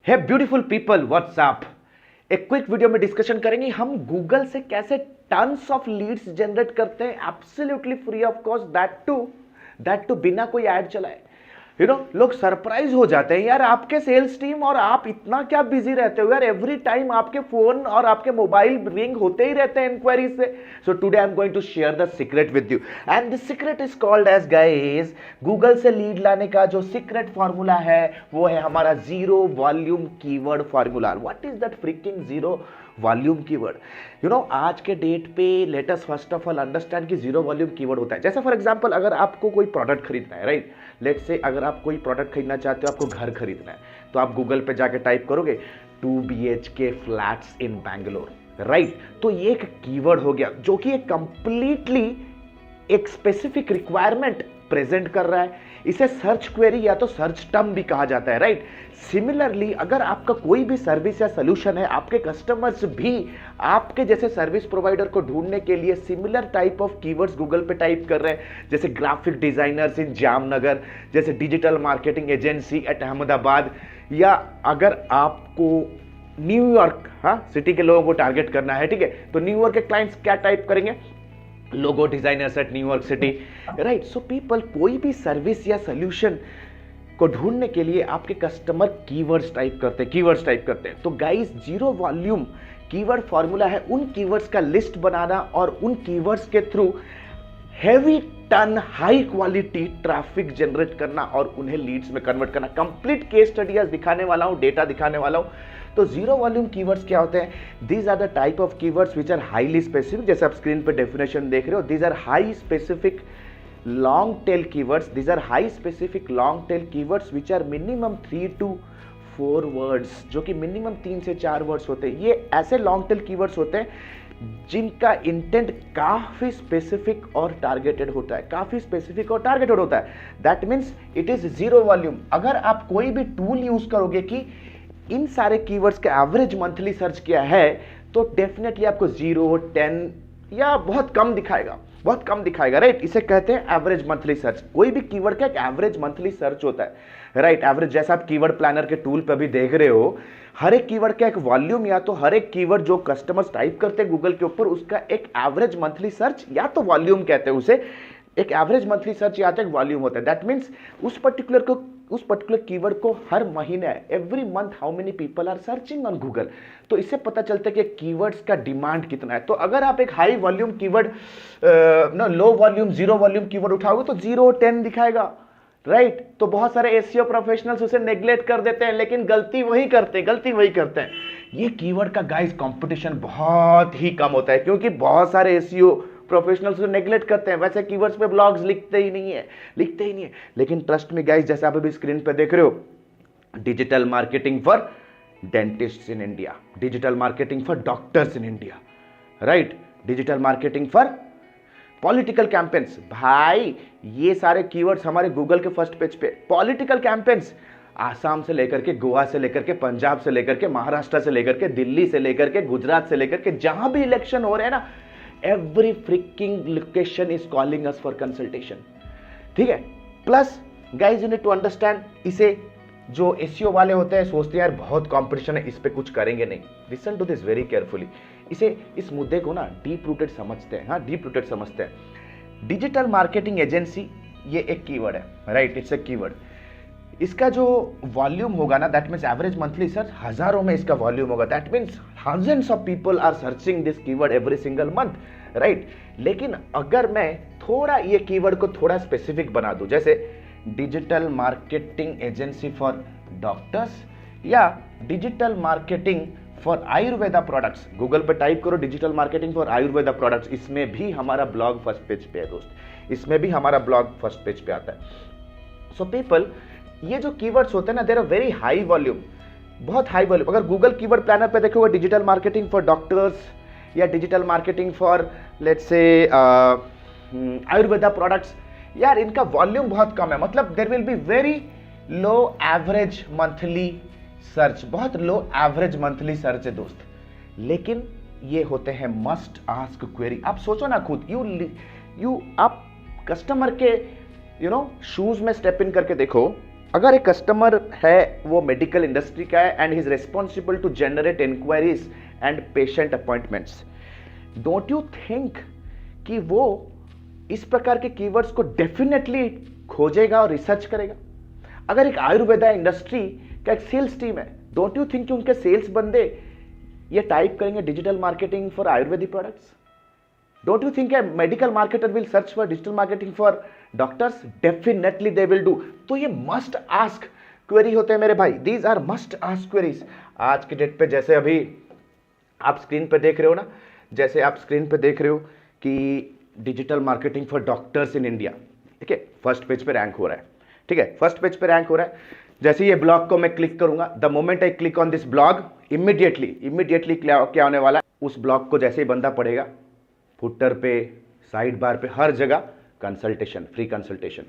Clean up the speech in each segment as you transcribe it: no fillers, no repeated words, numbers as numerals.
हे beautiful people, what's up. एक quick video में discussion करेंगे हम गूगल से कैसे टन्स ऑफ लीड्स जनरेट करते हैं absolutely free of cost, that too बिना कोई ऐड चलाए। लोग सरप्राइज हो जाते हैं यार, आपके सेल्स टीम और आप इतना क्या बिजी रहते हो यार, एवरी टाइम आपके फोन और आपके मोबाइल रिंग होते ही रहते हैं इंक्वायरी से। So today I am going to share the secret with you and the secret is called as guys, Google से लीड लाने का जो सीक्रेट फॉर्मूला है वो है हमारा zero volume keyword formula. What is that freaking zero volume keyword? आज के डेट पे let us first of all understand कि जीरो वॉल्यूम कीवर्ड होता है। जैसे फॉर एग्जांपल अगर आपको कोई प्रोडक्ट खरीदना है, राइट, लेट से अगर आप कोई प्रोडक्ट खरीदना चाहते हो, आपको घर खरीदना है, तो आप गूगल पे जाके टाइप करोगे 2 BHK फ्लैट्स इन बैंगलोर, राइट। तो ये एक कीवर्ड हो गया जो कि एक कंप्लीटली एक स्पेसिफिक रिक्वायरमेंट प्रेजेंट कर रहा है। इसे सर्च क्वेरी या तो सर्च टर्म भी कहा जाता है, राइट। सिमिलरली अगर आपका कोई भी सर्विस या सोल्यूशन है, आपके कस्टमर्स भी आपके जैसे सर्विस प्रोवाइडर को ढूंढने के लिए similar type of keywords Google पे टाइप कर रहे हैं, जैसे ग्राफिक डिजाइनर्स इन जामनगर, जैसे digital marketing agency at Ahmedabad, या अगर आपको न्यूयॉर्क सिटी के लोगों को टारगेट करना है, ठीक है, तो न्यूयॉर्क के क्लाइंट्स क्या टाइप करेंगे? Logo designers at New York city, right. So people कोई भी सर्विस या सोल्यूशन को ढूंढने के लिए आपके कस्टमर कीवर्ड्स टाइप करते हैं। तो guys, zero volume keyword formula है उन कीवर्ड्स का लिस्ट बनाना और उन कीवर्ड्स के through heavy ton high quality traffic generate करना और उन्हें लीड्स में कन्वर्ट करना। कंप्लीट केस स्टडी आज दिखाने वाला हूं, डेटा दिखाने वाला हूं। तो जीरो वॉल्यूम कीवर्ड्स क्या होते हैं? These are the type of keywords which are highly specific, जैसे आप स्क्रीन पे डेफिनेशन देख रहे हो। These are high specific long tail keywords, these are high specific long tail keywords which are minimum 3 to 4 words, जो कि minimum 3 से 4 words होते हैं। ये ऐसे लॉन्ग टेल कीवर्ड्स होते हैं जिनका इंटेंट काफी स्पेसिफिक और टारगेटेड होता है, that means it is zero volume. अगर आप कोई भी टूल यूज करोगे कि इन सारे कीवर्ड्स के एवरेज मंथली सर्च किया है, तो डेफिनेटली आपको 0, 10 या बहुत कम दिखाएगा, राइट। इसे कहते हैं एवरेज मंथली सर्च। कोई भी कीवर्ड का एक एवरेज मंथली सर्च होता है, राइट। एवरेज जैसा आप कीवर्ड प्लानर के टूल पे भी देख रहे हो, हर एक कीवर्ड का एक वॉल्यूम, या तो हर एक कीवर्ड जो कस्टमर्स टाइप करते हैं गूगल के ऊपर उसका एक एवरेज मंथली सर्च या तो वॉल्यूम कहते हैं उसे। एक एवरेज मंथली सर्च या तो एक वॉल्यूम होता है। दैट मीन्स उस पर्टिकुलर कीवर्ड को हर महीने, every month how many people are searching on Google. तो इससे पता चलता है कि कीवर्ड्स का डिमांड कितना है। तो अगर आप एक high volume keyword low volume zero volume keyword उठाओगे तो 0, 10 दिखाएगा, राइट। तो बहुत सारे एसईओ प्रोफेशनल्स उसे नेग्लेक्ट कर देते हैं, लेकिन गलती वही करते हैं। ये कीवर्ड का गाइस कंपटीशन बहुत ही कम होता है, क्योंकि बहुत सारे एसईओ प्रोफेशनल्स को नेग्लेक्ट करते हैं। वैसे कीवर्ड्स पे ब्लॉग्स लिखते ही नहीं है। लेकिन ट्रस्ट में गाइस, जैसे आप अभी स्क्रीन पे देख रहे हो, digital marketing for dentists in India, digital marketing for doctors in India, right, digital marketing for political campaigns. भाई ये सारे कीवर्ड्स हमारे गूगल के फर्स्ट पेज पे। पॉलिटिकल कैंपेन्स आसाम से लेकर के, गोवा से लेकर के, पंजाब से लेकर के, महाराष्ट्र से लेकर के, दिल्ली से लेकर के, गुजरात से लेकर के, जहां भी इलेक्शन हो रहे हैं ना, every freaking location is calling us for consultation, ठीक है। Plus guys you need to understand, इसे जो एसईओ वाले होते हैं सोचते हैं यार बहुत कंपटीशन है, इस पे कुछ करेंगे नहीं। Listen to this very carefully. इस मुद्दे को ना डीप रूटेड समझते हैं। डिजिटल मार्केटिंग एजेंसी ये एक कीवर्ड है, राइट, इट्स ए कीवर्ड। इसका जो वॉल्यूम होगा ना, that means average monthly search हजारों में इसका वॉल्यूम होगा। That means thousands of people are searching this keyword every single month, right. लेकिन अगर मैं थोड़ा ये कीवर्ड को थोड़ा स्पेसिफिक बना दूं, जैसे digital marketing agency for doctors या digital marketing for Ayurveda products, Google पे टाइप करो digital marketing for Ayurveda products, इसमें भी हमारा ब्लॉग फर्स्ट पेज पे है दोस्त, सो पीपल, ये जो कीवर्ड्स होते हैं ना, there are very high volume, बहुत हाई वॉल्यूम। अगर गूगल कीवर्ड प्लानर पे देखोगे डिजिटल मार्केटिंग फॉर डॉक्टर्स या digital marketing for let's say Ayurveda products, यार इनका वॉल्यूम बहुत कम है। मतलब there will be very low average monthly search, बहुत लो एवरेज मंथली सर्च है दोस्त। लेकिन ये होते हैं मस्ट आस्क क्वेरी। आप सोचो ना खुद, आप कस्टमर के शूज में स्टेप इन करके देखो अगर एक कस्टमर है वो मेडिकल इंडस्ट्री का है and he is responsible to generate inquiries and patient appointments, don't you think कि वो इस प्रकार के कीवर्ड्स को डेफिनेटली खोजेगा और रिसर्च करेगा? अगर एक आयुर्वेदा इंडस्ट्री का एक सेल्स टीम है, डोंट यू थिंक कि उनके सेल्स बंदे ये टाइप करेंगे digital marketing for Ayurvedic products? Don't you think a medical marketer will search for digital marketing for doctors? Definitely they will do. तो ये मस्ट आस्क क्वेरी होते हैं मेरे भाई. These are must ask queries. आज के डेट पे जैसे अभी आप स्क्रीन पे देख रहे हो ना, जैसे आप स्क्रीन पे देख रहे हो कि digital marketing for doctors in India, ठीक है, फर्स्ट पेज पे रैंक हो रहा है. ठीक है, फर्स्ट पेज पे रैंक हो रहा है. जैसे ये ब्लॉग को मैं क्लिक करूंगा, the moment I click on this blog, immediately क्या होने वाला है, उस ब्लॉग को जैसे ही बंदा पढ़ेगा, फुटर पे, साइड बार पे, हर जगह consultation, free consultation,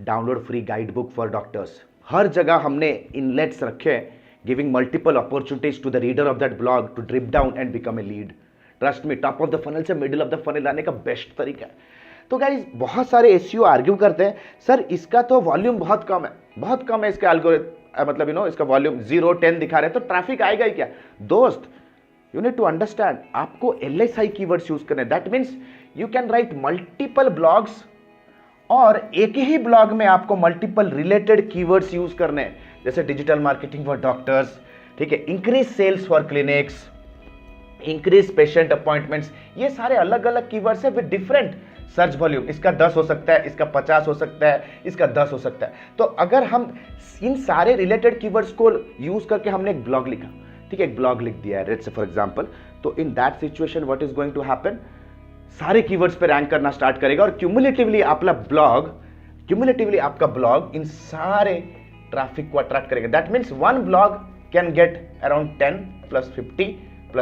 download free guide book for doctors, हर जगह हमने इनलेट्स रखे हैं, giving multiple opportunities to the reader of that blog to drip down and become a lead. Trust me, top of the funnel से middle of the funnel आने का best तरीका है. तो गाइस बहुत सारे एसईओ आर्ग्यू करते हैं, सर इसका तो वॉल्यूम बहुत कम है इसका एल्गोरिथम, मतलब इसका वॉल्यूम 0 10 दिखा रहे हैं, तो ट्रैफिक आएगा ही क्या? दोस्त, यू नीड टू अंडरस्टैंड, आपको LSI कीवर्ड्स यूज करने. That means you can write multiple blogs और एक ही ब्लॉग में आपको मल्टीपल रिलेटेड कीवर्ड्स यूज करने हैं. जैसे डिजिटल मार्केटिंग फॉर डॉक्टर्स, ठीक है, increase sales for clinics, increase patient appointments, ये सारे अलग अलग कीवर्ड्स है विद डिफरेंट सर्च वॉल्यूम. इसका 10 हो सकता है, इसका 50 हो सकता है, इसका 10 हो सकता है. तो अगर हम इन सारे रिलेटेड कीवर्ड्स को यूज करके हमने एक ब्लॉग लिखा, ठीक है, एक ब्लॉग लिख दिया है लेट्स से फॉर एग्जांपल, तो in that situation what is going to happen, सारे कीवर्ड्स पे रैंक करना स्टार्ट करेगा और क्यूमुलेटिवली आपका ब्लॉग इन सारे ट्रैफिक को अट्रैक्ट करेगा. That means one blog can get around 10 + 50 +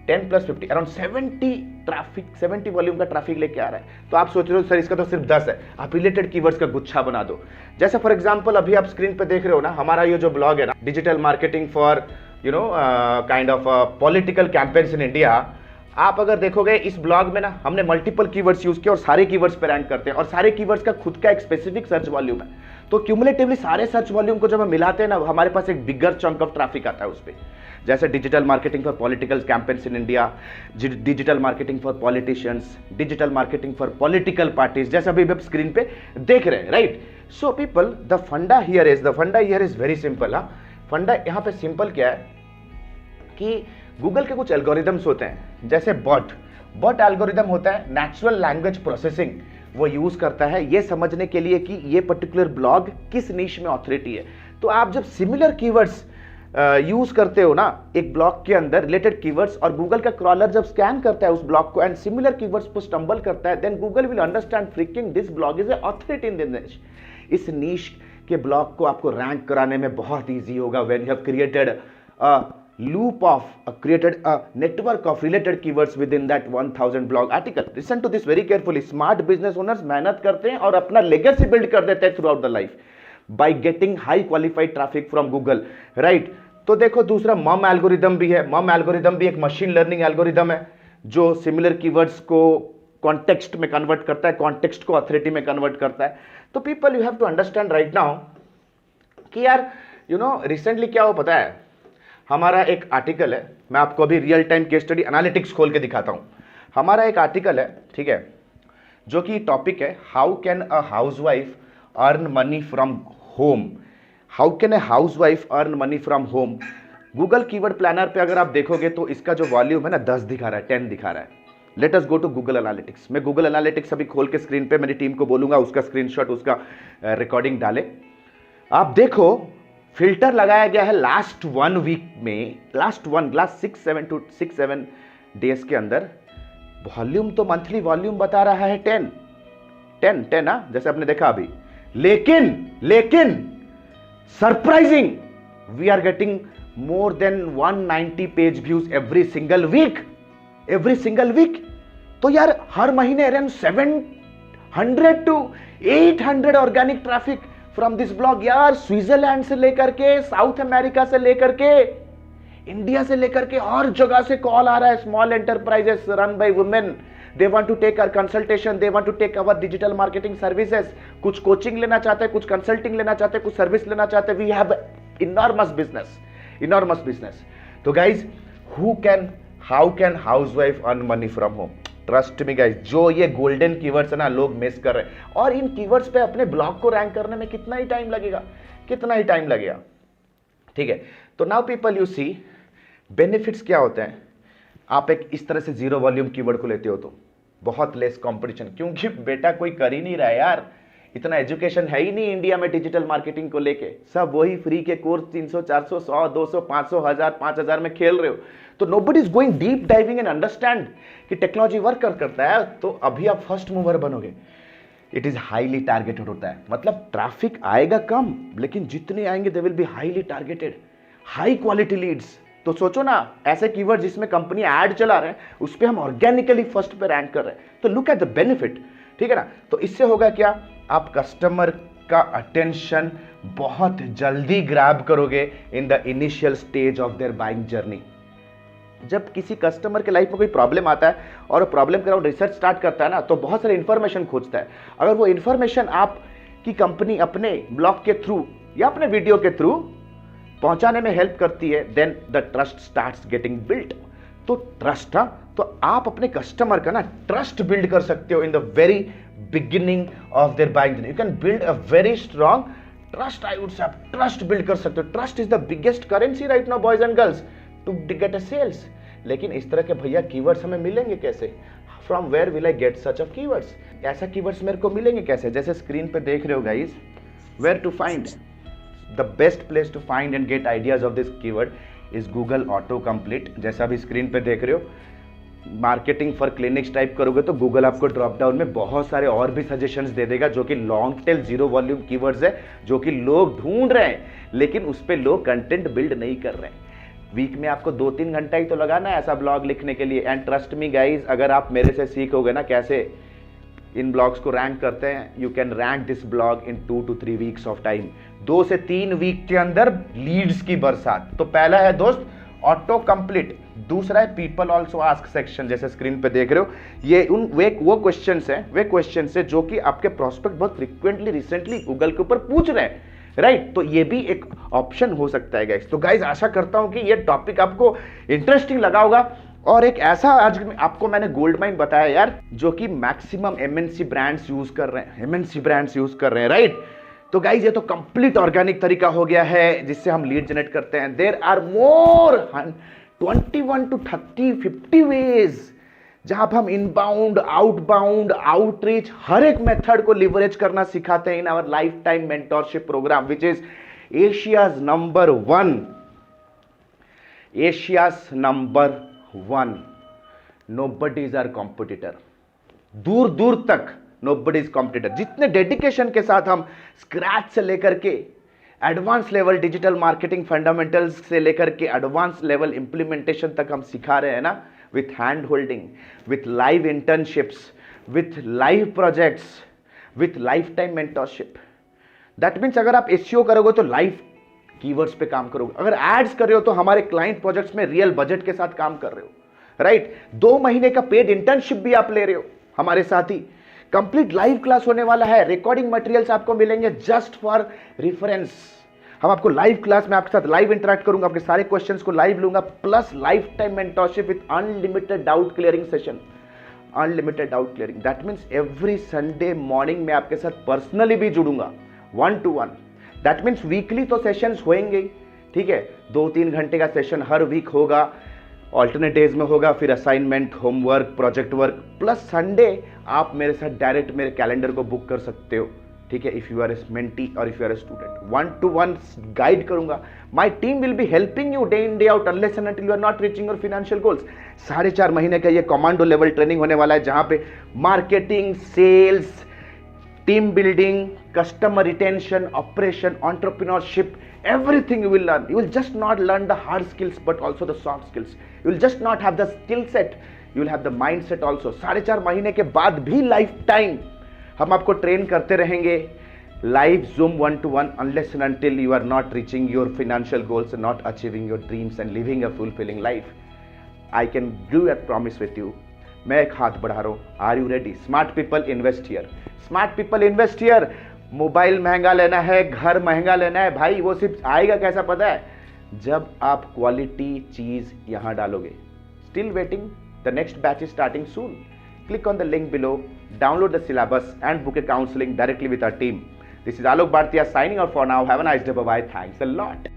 10 + 50 around 70 volume का ट्रैफिक लेके आ रहा है. तो आप सोच रहे हो सर इसका तो सिर्फ 10 है, आप रिलेटेड कीवर्ड्स का गुच्छा बना दो. जैसे फॉर एग्जांपल अभी आप स्क्रीन पे देख रहे हो ना, हमारा ये जो ब्लॉग है ना, digital marketing for kind of political campaigns in India, आप अगर देखोगे इस ब्लॉग में ना हमने मल्टीपल कीवर्ड्स यूज किए और सारे कीवर्ड्स पे रैंक करते हैं और सारे कीवर्ड्स का खुद का एक स्पेसिफिक सर्च वॉल्यूम है. तो क्यूमुलेटिवली सारे सर्च वॉल्यूम को जब हम मिलाते हैं ना, हमारे पास एक बिगर चंक ऑफ ट्रैफिक आता है उस पर. जैसे digital marketing for political campaigns in India, digital marketing for politicians, digital marketing for political parties, जैसे अभी आप स्क्रीन पे देख रहे हैं, राइट. सो पीपल, द फंडा हियर इज वेरी सिंपल. फंडा यहाँ पे सिंपल क्या है कि गूगल के कुछ एल्गोरिदम्स होते हैं, जैसे बॉट एल्गोरिदम होता है, नेचुरल लैंग्वेज प्रोसेसिंग वो यूज करता है ये समझने के लिए कि ये पर्टिकुलर ब्लॉग किस नीश में ऑथोरिटी है. तो आप जब सिमिलर कीवर्ड्स यूज करते हो ना एक ब्लॉग के अंदर रिलेटेड कीवर्ड्स, और गूगल का क्रॉलर जब स्कैन करता है उस ब्लॉग को एंड सिमिलर कीवर्ड्स को स्टंबल करता है, then Google will understand freaking this blog is a authority in this niche. इस नीश के ब्लॉग को आपको रैंक कराने में बहुत ईजी होगा when you have created created a network of related keywords within that 1000 blog article. Listen to this very carefully. Smart business owners मेहनत करते हैं और अपना legacy build कर देते हैं throughout the life by getting high qualified traffic from Google, right? तो देखो दूसरा मम एल्गोरिदम भी है. मम एल्गोरिदम भी एक मशीन लर्निंग एल्गोरिदम है जो सिमिलर कीवर्ड्स को कॉन्टेक्स्ट में कन्वर्ट करता है, कॉन्टेक्स्ट को अथॉरिटी में कन्वर्ट करता है. तो people you have to understand right now कि यार रिसेंटली क्या हो पता है, हमारा एक आर्टिकल है, मैं आपको अभी real time case study analytics खोल के दिखाता हूं. हमारा एक आर्टिकल है, ठीक है, जो कि टॉपिक है how can a housewife earn money from home. How can a housewife earn money from home. Google keyword planner पे अगर आप देखोगे तो इसका जो वॉल्यूम है ना 10 दिखा रहा है, 10 दिखा रहा है. Let us go to Google analytics. मैं गूगल एनालिटिक्स अभी खोल के स्क्रीन पे मेरी टीम को बोलूंगा उसका स्क्रीनशॉट, उसका रिकॉर्डिंग डाले. आप देखो फिल्टर लगाया गया है लास्ट 1 वीक में, लास्ट 6 7 डेज के अंदर. वॉल्यूम तो मंथली वॉल्यूम बता रहा है 10 ना, जैसे आपने देखा अभी. लेकिन surprising we are getting more than 190 page views every single week. तो यार हर महीने around 700 to 800 organic traffic from this blog. यार स्विट्जरलैंड से लेकर के, साउथ अमेरिका से लेकर के, इंडिया से लेकर के हर जगह से कॉल आ रहा है. Small enterprises run by women, they want to take our consultation, they want to take our digital marketing services, कुछ कोचिंग लेना चाहते हैं, कुछ कंसल्टिंग लेना चाहते हैं, कुछ सर्विस लेना चाहते हैं. We have enormous business. तो guys, how can housewife earn money from home? Trust me guys, जो ये गोल्डन कीवर्ड्स है ना, लोग मिस कर रहे हैं. और इन कीवर्ड्स पे अपने ब्लॉग को रैंक करने में कितना ही टाइम लगेगा. ठीक है. तो now people, you see benefits क्या होते हैं. आप एक इस तरह से जीरो वॉल्यूम कीवर्ड को लेते हो तो बहुत लेस कंपटीशन, क्योंकि बेटा कोई कर ही नहीं रहा है यार. इतना एजुकेशन है ही नहीं इंडिया में डिजिटल मार्केटिंग को लेके. सब वही फ्री के कोर्स 300, 400, 100, 200, 500, 1000, 5000 में खेल रहे हो. तो nobody is going deep diving and understand कि टेक्नोलॉजी वर्क करता है. तो अभी आप फर्स्ट मूवर बनोगे. इट इज हाईली टारगेटेड होता है. मतलब ट्रैफिक आएगा कम, लेकिन जितने आएंगे they will be highly targeted, high quality Leeds. तो सोचो ना, ऐसे कीवर्ड जिसमें कंपनी ऐड चला रहे हैं, उस पर हम ऑर्गेनिकली फर्स्ट पे रैंक कर रहे हैं. तो लुक एट द बेनिफिट. ठीक है ना. तो इससे होगा क्या, आप कस्टमर का अटेंशन बहुत जल्दी ग्रैब करोगे in the initial stage of their buying journey. जब किसी कस्टमर के लाइफ में कोई प्रॉब्लम आता है और प्रॉब्लम के अराउंड रिसर्च स्टार्ट करता है ना, तो बहुत सारे इंफॉर्मेशन खोजता है. अगर वो इंफॉर्मेशन आपकी कंपनी अपने ब्लॉग के थ्रू या अपने वीडियो के थ्रू पहुंचाने में हेल्प करती है, then the trust starts getting built. तो ट्रस्ट, तो आप अपने कस्टमर का ना ट्रस्ट बिल्ड कर सकते हो in the very beginning of their buying journey. You can build a very strong trust. I would say आप ट्रस्ट बिल्ड कर सकते हो. Trust is the biggest currency right now boys and girls to get a sales. लेकिन इस तरह के भैया keywords हमें मिलेंगे कैसे? From where will I get such of keywords? ऐसा कीवर्ड्स मेरे को मिलेंगे कैसे? जैसे स्क्रीन पे देख रहे हो guys, where to find the best place to find and get ideas of this keyword is Google auto complete. जैसा भी स्क्रीन पे देख रहे हो, मार्केटिंग फॉर क्लिनिक्स टाइप करोगे तो गूगल आपको ड्रॉप डाउन में बहुत सारे और भी सजेशंस दे देगा, जो कि long tail zero volume keywords है, जो कि लोग ढूंढ रहे हैं, लेकिन उस पर लोग कंटेंट बिल्ड नहीं कर रहे हैं. वीक में आपको 2-3 घंटा ही तो लगाना है ऐसा ब्लॉग लिखने के लिए. एंड ट्रस्ट मी गाइज, अगर आप मेरे से सीखोगे ना कैसे इन ब्लॉग्स को रैंक करते हैं, you can rank this blog in 2 to 3 weeks of time. 2 से 3 वीक के अंदर लीड्स की बरसात. तो पहला है दोस्त ऑटो कंप्लीट. दूसरा है पीपल ऑल्सो आस्क सेक्शन, जैसे स्क्रीन पे देख रहे हो. ये वो क्वेश्चंस है जो कि आपके प्रोस्पेक्ट बहुत फ्रिक्वेंटली रिसेंटली गूगल के ऊपर पूछ रहे हैं, राइट. तो ये भी एक ऑप्शन हो सकता है गाइस. तो गाइस, आशा करता हूं कि ये टॉपिक आपको इंटरेस्टिंग लगा होगा. और एक ऐसा आज आपको मैंने गोल्ड माइन बताया यार, जो कि मैक्सिमम एमएनसी ब्रांड्स यूज कर रहे हैं, राइट. तो गाइस, ये तो कंप्लीट ऑर्गेनिक तरीका हो गया है जिससे हम लीड जनरेट करते हैं. There are more 21 to 30, 50 ways जहां पर हम इनबाउंड, आउटबाउंड, आउटरीच हर एक मेथड को लिवरेज करना सिखाते हैं in our life time mentorship program, which is Asia's number 1. Nobody is our competitor. दूर दूर तक नोबडी इज कॉम्पिटिटर. जितने डेडिकेशन के साथ हम स्क्रैच से लेकर के advance level digital marketing fundamentals से लेकर के एडवांस लेवल इंप्लीमेंटेशन तक हम सिखा रहे हैं ना, with hand holding, with live internships, with live projects, with life time mentorship. That means अगर आप एसईओ करोगे तो लाइव कीवर्ड्स पे काम करोगे. अगर एड्स कर रहे हो तो हमारे क्लाइंट प्रोजेक्ट्स में रियल बजट के साथ काम कर रहे हो, राइट. 2 महीने का पेड इंटर्नशिप भी आप ले रहे हो हमारे साथ ही. कंप्लीट लाइव क्लास होने वाला है. रिकॉर्डिंग मटेरियल्स आपको मिलेंगे जस्ट फॉर रेफरेंस. हम आपको लाइव क्लास में आपके साथ लाइव इंटरेक्ट करूंगा, आपके सारे क्वेश्चंस को लाइव लूंगा, plus life time mentorship with unlimited doubt clearing session. Unlimited doubt clearing, that means every Sunday morning में आपके साथ पर्सनली भी जुड़ूंगा 1-to-1. दैट मीन्स वीकली तो सेशंस होंगे, ठीक है. 2-3 घंटे का सेशन हर वीक होगा, ऑल्टरनेट डेज में होगा, फिर assignment, homework, project work, plus Sunday आप मेरे साथ डायरेक्ट मेरे कैलेंडर को बुक कर सकते हो, ठीक है. If you are a mentee और if you are a student, 1-to-1 guide करूंगा. My team will be helping you day in day out unless and until you are not reaching your financial goals. 4.5 महीने का ये commando level training होने वाला है, जहां पे marketing, sales, team building, customer retention, operation, entrepreneurship, everything you will learn. You will just not learn the hard skills but also the soft skills. You will just not have the skill set, you will have the mindset also. 4.5 महीने के बाद भी life time हम आपको train करते रहेंगे, live zoom 1-to-1, unless and until you are not reaching your financial goals and not achieving your dreams and living a fulfilling life. I can give a promise with you. मैं एक हाथ बढ़ा रहा हूं, are you ready? Smart people invest here, smart people invest here. Mobile महंगा लेना है, घर महंगा लेना है, भाई वो सिर्फ आएगा कैसा पता है? जब आप क्वालिटी चीज यहां डालोगे। Still waiting? The next batch is starting soon. Click on the link below, download the syllabus and book a counseling directly with our team. This is Alok Bhartiya signing out for now. Have a nice day. Bye-bye. Thanks a lot.